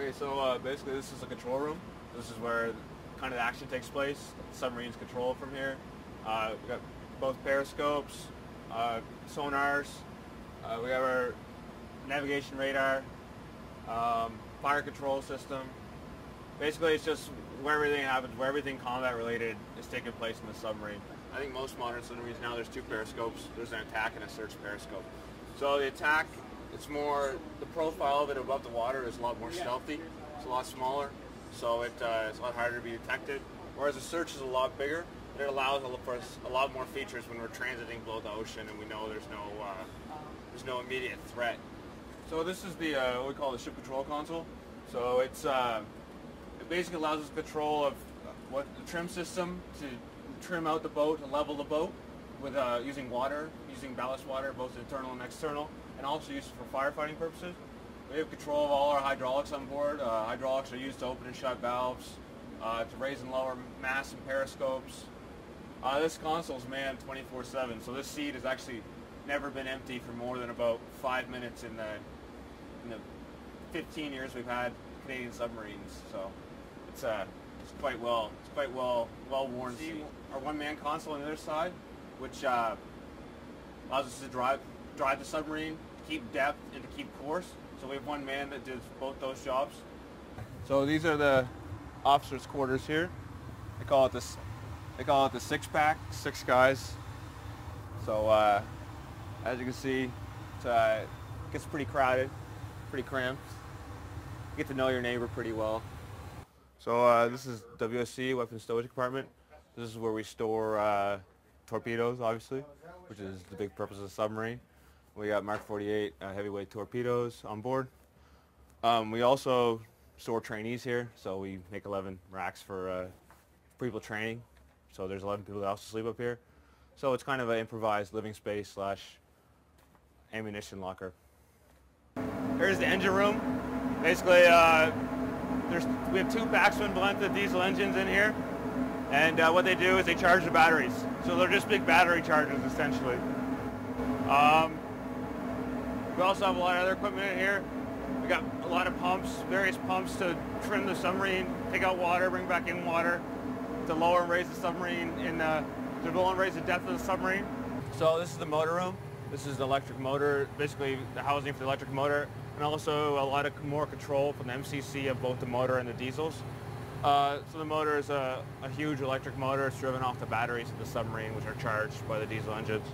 Okay, so basically this is a control room. This is where kind of the action takes place. The submarine's controlled from here. We've got both periscopes, sonars, we have our navigation radar, fire control system. Basically it's just where everything happens, where everything combat related is taking place in the submarine. I think most modern submarines now there's two periscopes. There's an attack and a search periscope. So the attack, it's more, the profile of it above the water is a lot more stealthy. It's a lot smaller, so it's a lot harder to be detected. Whereas the search is a lot bigger. It allows for us a lot more features when we're transiting below the ocean and we know there's no immediate threat. So this is the what we call the ship control console. So it's it basically allows us control of what the trim system to trim out the boat and level the boat with using water, using ballast water, both internal and external, and also used for firefighting purposes. We have control of all our hydraulics on board. Hydraulics are used to open and shut valves, to raise and lower masts and periscopes. This console is manned 24/7, so this seat has actually never been empty for more than about 5 minutes in the 15 years we've had Canadian submarines. So it's quite well worn seat. Our one-man console on the other side, which allows us to drive the submarine, to keep depth and to keep course. So we have one man that does both those jobs. So these are the officers' quarters here. They call it the six-pack, 6 guys. So as you can see, it gets pretty crowded, pretty cramped. You get to know your neighbor pretty well. So this is WSC, Weapons Stowage Compartment. This is where we store torpedoes, obviously, which is the big purpose of the submarine. We got Mark 48 heavyweight torpedoes on board. We also store trainees here, so we make 11 racks for people training. So there's 11 people that also sleep up here. So it's kind of an improvised living space slash ammunition locker. Here's the engine room. Basically, we have 2 backswing Valenta diesel engines in here, and what they do is they charge the batteries. So they're just big battery chargers, essentially. We also have a lot of other equipment in here. We got a lot of pumps, various pumps to trim the submarine, take out water, bring back in water, to lower and raise the submarine, to lower and raise the depth of the submarine. So this is the motor room. This is the electric motor, basically the housing for the electric motor, and also a lot of more control from the MCC of both the motor and the diesels. So the motor is a huge electric motor. It's driven off the batteries of the submarine, which are charged by the diesel engines.